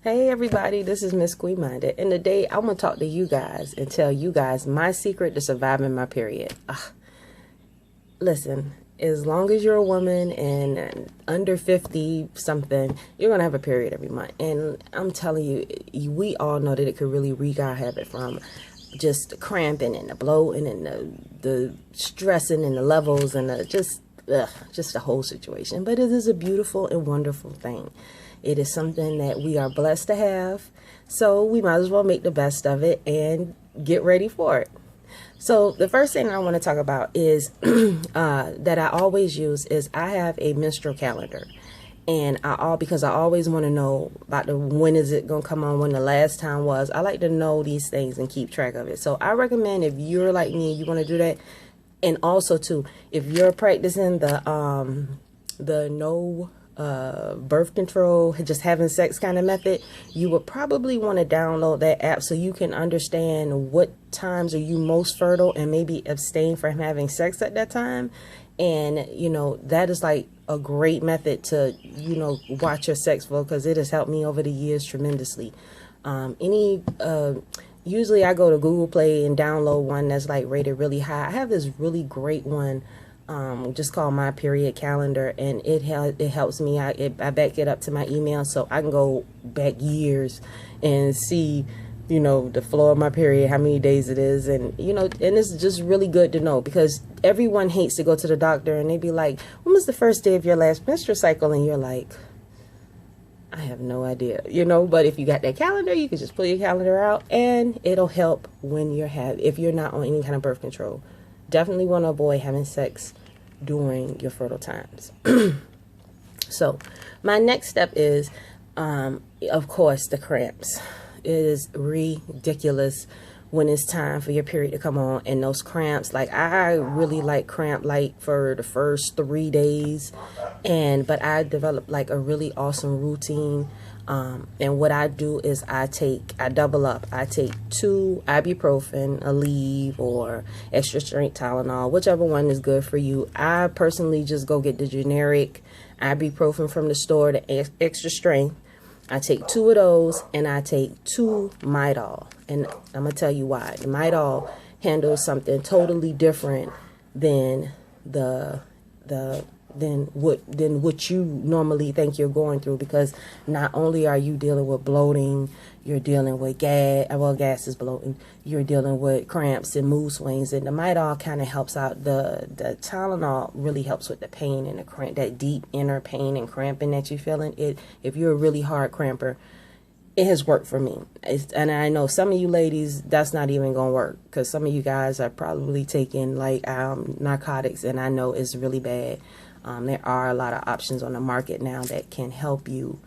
Hey everybody, this is Miss Queen Minded, and today I'm gonna talk to you guys and tell you guys my secret to surviving my period. Listen, as long as you're a woman and under 50 something, you're gonna have a period every month, and I'm telling you, we all know that it could really wreak our habit from just the cramping and the bloating and the stressing and the levels and just the whole situation. But it is a beautiful and wonderful thing. It is something that we are blessed to have, so we might as well make the best of it and get ready for it. So the first thing I want to talk about is that I always use is I have a menstrual calendar, and because I always want to know about when is it gonna come on, when the last time was. I like to know these things and keep track of it. So I recommend, if you're like me, you want to do that. And also too, if you're practicing the no birth control, just having sex kind of method, you would probably want to download that app so you can understand what times are you most fertile and maybe abstain from having sex at that time. And that is like a great method to watch your sex flow, because it has helped me over the years tremendously. Usually I go to Google Play and download one that's like rated really high. I have this really great one just called My Period Calendar, and it helps me. I back it up to my email, so I can go back years and see the flow of my period, how many days it is, and and it's just really good to know, because everyone hates to go to the doctor and they be like, when was the first day of your last menstrual cycle? And you're like, I have no idea, but if you got that calendar, you can just pull your calendar out and it'll help when if you're not on any kind of birth control. Definitely want to avoid having sex during your fertile times. So my next step is, of course, the cramps. It is ridiculous when it's time for your period to come on, and those cramps, like I really like cramp light for the first 3 days, but I developed like a really awesome routine. And what I do is I double up. I take 2 ibuprofen, Aleve, or extra strength Tylenol, whichever one is good for you. I personally just go get the generic ibuprofen from the store, the extra strength. I take 2 of those, and I take 2 Midol. And I'm going to tell you why. The Midol handles something totally different than than what you normally think you're going through, because not only are you dealing with bloating, you're dealing with gas is bloating, you're dealing with cramps and mood swings, and the Midol kind of helps out. The Tylenol really helps with the pain and the cramp, that deep inner pain and cramping that you're feeling. If you're a really hard cramper, it has worked for me. And I know some of you ladies, that's not even gonna work, because some of you guys are probably taking like narcotics, and I know it's really bad. There are a lot of options on the market now that can help you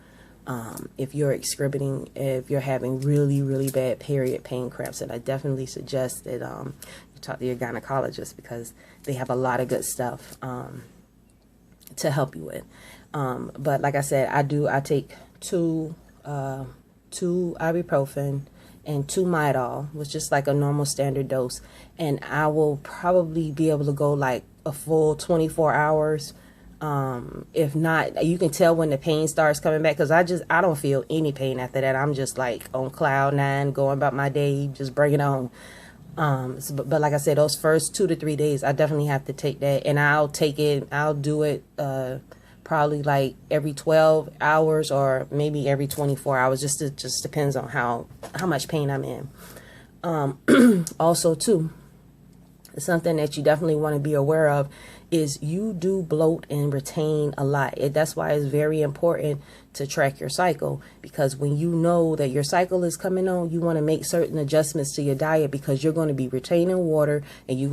if you're if you're having really, really bad period pain cramps. And I definitely suggest that you talk to your gynecologist, because they have a lot of good stuff to help you with. But like I said, I take 2 ibuprofen and 2 Midol, which is like a normal standard dose, and I will probably be able to go like a full 24 hours. If not, you can tell when the pain starts coming back, because I don't feel any pain after that. I'm just like on cloud 9, going about my day, just bring it on. But like I said, those first 2 to 3 days, I definitely have to take that, and I'll do it probably like every 12 hours or maybe every 24 hours. Just depends on how much pain I'm in. Also too, something that you definitely want to be aware of is you do bloat and retain a lot. That's why it's very important to track your cycle, because when you know that your cycle is coming on, you want to make certain adjustments to your diet, because you're going to be retaining water, and your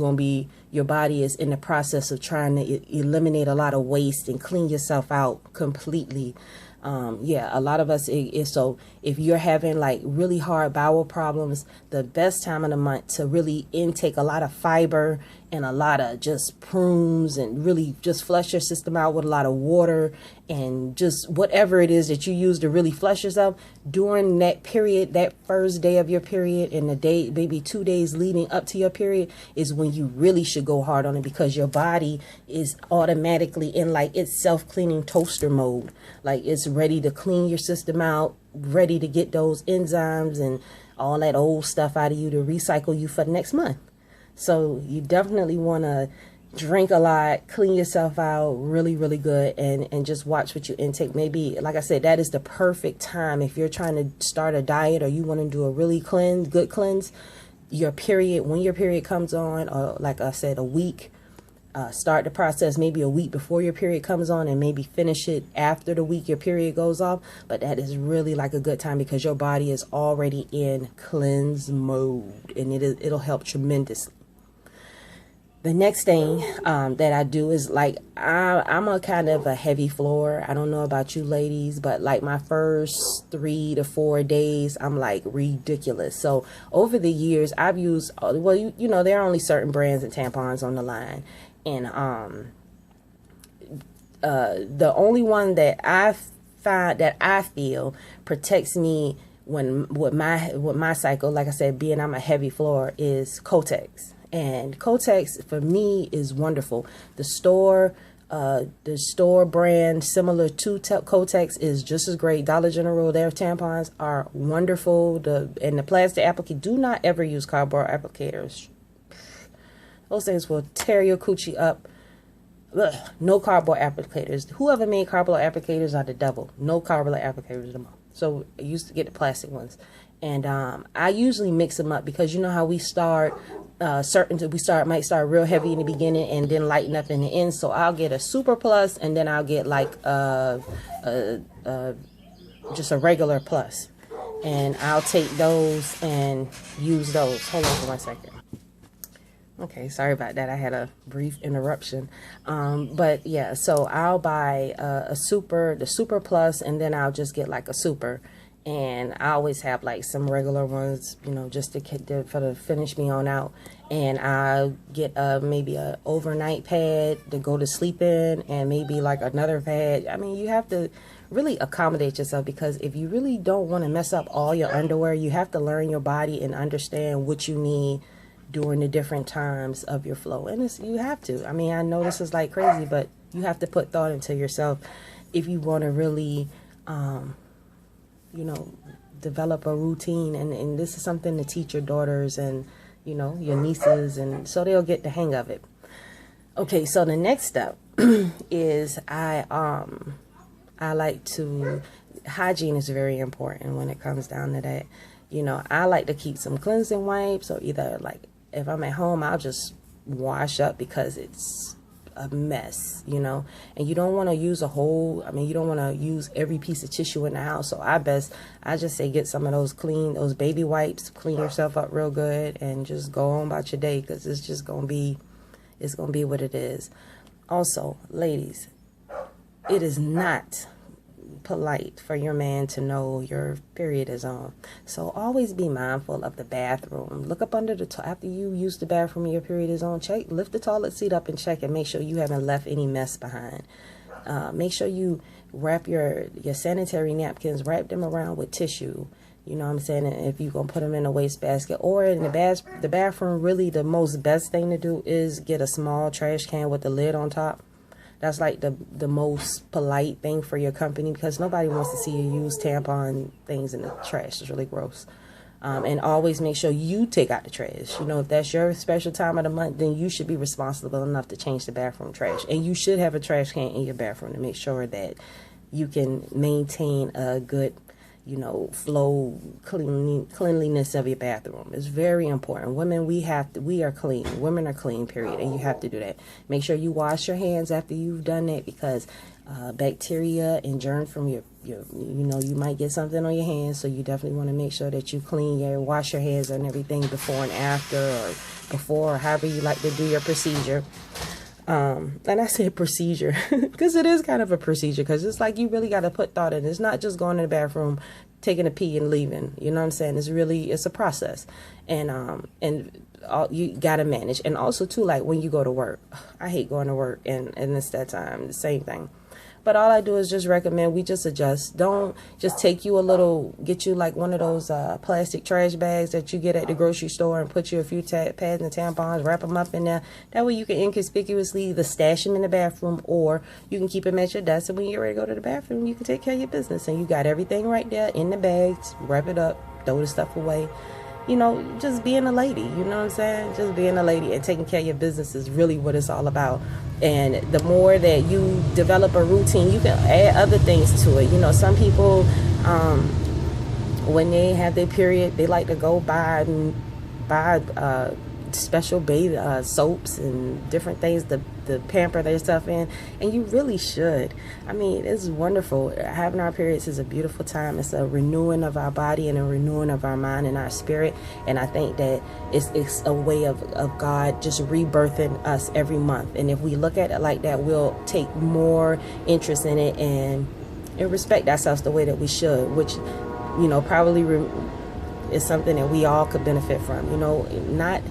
body is in the process of trying to eliminate a lot of waste and clean yourself out completely. A lot of us, so if you're having like really hard bowel problems, the best time of the month to really intake a lot of fiber and a lot of just prunes, and really just flush your system out with a lot of water, and just whatever it is that you use to really flush yourself during that period, that first day of your period and the day, maybe 2 days leading up to your period, is when you really should go hard on it, because your body is automatically in like its self-cleaning toaster mode. Like it's ready to clean your system out, ready to get those enzymes and all that old stuff out of you to recycle you for the next month. So you definitely want to drink a lot, clean yourself out really, really good, and just watch what you intake. Maybe, like I said, that is the perfect time if you're trying to start a diet or you want to do a really good cleanse. Your period, when your period comes on, or like I said, a week, start the process maybe a week before your period comes on, and maybe finish it after the week your period goes off. But that is really like a good time, because your body is already in cleanse mode, and it'll help tremendously. The next thing that I do is, like, I'm a kind of a heavy floor. I don't know about you ladies, but like my first 3 to 4 days, I'm like ridiculous. So over the years, I've used, well, you know, there are only certain brands of tampons on the line. And the only one that I find, that I feel protects me when with my cycle, like I said, being I'm a heavy floor, is Kotex. And Kotex for me is wonderful. The store brand similar to Kotex is just as great. Dollar General, their tampons are wonderful. And the plastic applicator, do not ever use cardboard applicators. Those things will tear your coochie up. Ugh, no cardboard applicators. Whoever made cardboard applicators are the devil. No cardboard applicators anymore. So I used to get the plastic ones. And I usually mix them up, because you know how we start might start real heavy in the beginning and then lighten up in the end. So I'll get a super plus, and then I'll get like just a regular plus, and I'll take those and use those. Hold on for 1 second. Okay, sorry about that. I had a brief interruption. But yeah, so I'll buy the super plus, and then I'll just get like a super. And I always have like some regular ones, you know, just to finish me on out. And I'll get maybe a overnight pad to go to sleep in, and maybe like another pad. I mean, you have to really accommodate yourself, because if you really don't want to mess up all your underwear, you have to learn your body and understand what you need during the different times of your flow. And you have to. I mean, I know this is like crazy, but you have to put thought into yourself if you want to really you know, develop a routine. And this is something to teach your daughters and, you know, your nieces, and so they'll get the hang of it. Okay, so the next step is I like to, hygiene is very important when it comes down to that. You know, I like to keep some cleansing wipes, or either like if I'm at home, I'll just wash up, because it's a mess, you know. And you don't want to use you don't want to use every piece of tissue in the house. So I just say get some of those baby wipes, clean yourself up real good, and just go on about your day, because it's just gonna be what it is. Also, ladies, it is not polite for your man to know your period is on. So always be mindful of the bathroom. Look up under after you use the bathroom and your period is on, lift the toilet seat up and check, and make sure you haven't left any mess behind. Make sure you wrap your sanitary napkins, wrap them around with tissue. You know what I'm saying? And if you're going to put them in a wastebasket or in the bathroom, really the most best thing to do is get a small trash can with the lid on top. That's like the most polite thing for your company, because nobody wants to see you use tampon things in the trash. It's really gross. And always make sure you take out the trash. You know, if that's your special time of the month, then you should be responsible enough to change the bathroom trash. And you should have a trash can in your bathroom to make sure that you can maintain a good, you know, flow, cleanliness of your bathroom. It's very important. Women, we are clean. Women are clean, period. And you have to do that. Make sure you wash your hands after you've done that, because bacteria and germs from you know, you might get something on your hands. So you definitely want to make sure that you wash your hands and everything before and after, or before, or however you like to do your procedure. And I say procedure because it is kind of a procedure, because it's like you really got to put thought in. It's not just going to the bathroom, taking a pee and leaving. You know what I'm saying? It's a process, and you gotta manage. And also too, like when you go to work, I hate going to work, and it's that time, the same thing. But all I do is just recommend we just adjust. Don't just get you like one of those plastic trash bags that you get at the grocery store and put you a few pads and tampons, wrap them up in there. That way you can inconspicuously either stash them in the bathroom, or you can keep them at your desk, and when you're ready to go to the bathroom, you can take care of your business. And you got everything right there in the bags, wrap it up, throw the stuff away. You know, just being a lady, you know what I'm saying? Just being a lady and taking care of your business is really what it's all about. And the more that you develop a routine, you can add other things to it. You know, some people, when they have their period, they like to go buy special bath soaps and different things to pamper their stuff in, and you really should. I mean, it's wonderful. Having our periods is a beautiful time. It's a renewing of our body and a renewing of our mind and our spirit, and I think that it's a way of God just rebirthing us every month. And if we look at it like that, we'll take more interest in it and respect ourselves the way that we should, which, you know, probably is something that we all could benefit from. You know, not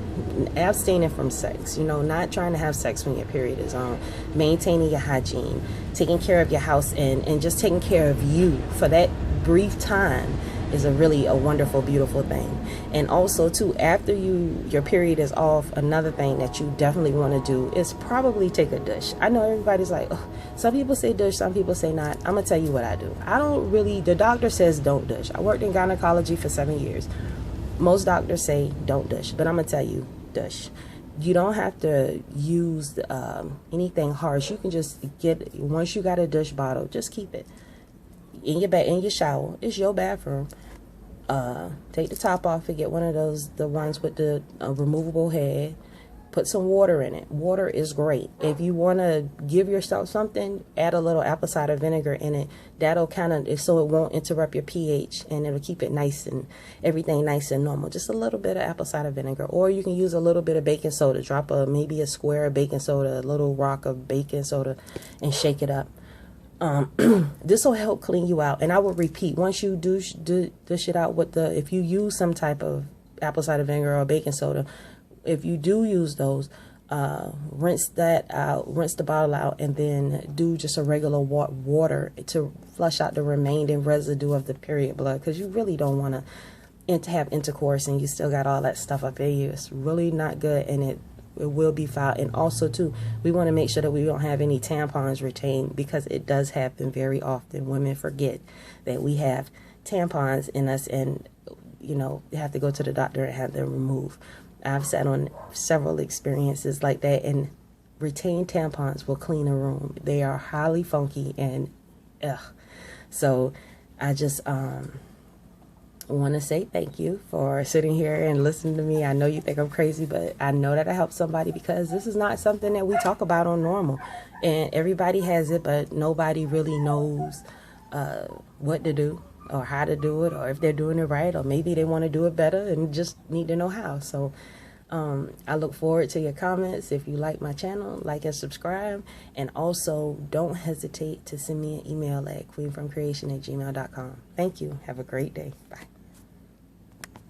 abstaining from sex, you know, not trying to have sex when your period is on, maintaining your hygiene, taking care of your house, and just taking care of you for that brief time is a wonderful, beautiful thing. And also too, after your period is off, another thing that you definitely want to do is probably take a douche. I know everybody's like, oh, some people say douche, some people say not. I'm gonna tell you what I do. The doctor says don't douche. I worked in gynecology for 7 years. Most doctors say don't douche, but I'm gonna tell you, douche. You don't have to use anything harsh. You can just once you got a douche bottle, just keep it in your shower. It's your bathroom. Take the top off and get one of the ones with the removable head. Put some water in it. Water is great. If you want to give yourself something, add a little apple cider vinegar in it. That'll so it won't interrupt your pH, and it'll keep it nice and everything nice and normal. Just a little bit of apple cider vinegar, or you can use a little bit of baking soda. Drop maybe a square of baking soda, a little rock of baking soda, and shake it up. This will help clean you out. And I will repeat, once you dish it out if you use some type of apple cider vinegar or baking soda, if you do use those, rinse that out, rinse the bottle out, and then do just a regular water to flush out the remaining residue of the period blood, because you really don't want to have intercourse and you still got all that stuff up in you. It's really not good, and it will be foul. And also too, we want to make sure that we don't have any tampons retained, because it does happen very often. Women forget that we have tampons in us, and you know, you have to go to the doctor and have them removed. I've sat on several experiences like that, and retained tampons will clean a room. They are highly funky, and so I just want to say thank you for sitting here and listening to me. I know you think I'm crazy, but I know that I helped somebody, because this is not something that we talk about on normal, and everybody has it, but nobody really knows what to do or how to do it, or if they're doing it right, or maybe they want to do it better and just need to know how. So I look forward to your comments. If you like my channel, like and subscribe, and also don't hesitate to send me an email at queenfromcreation@gmail.com. Thank you. Have a great day. Bye.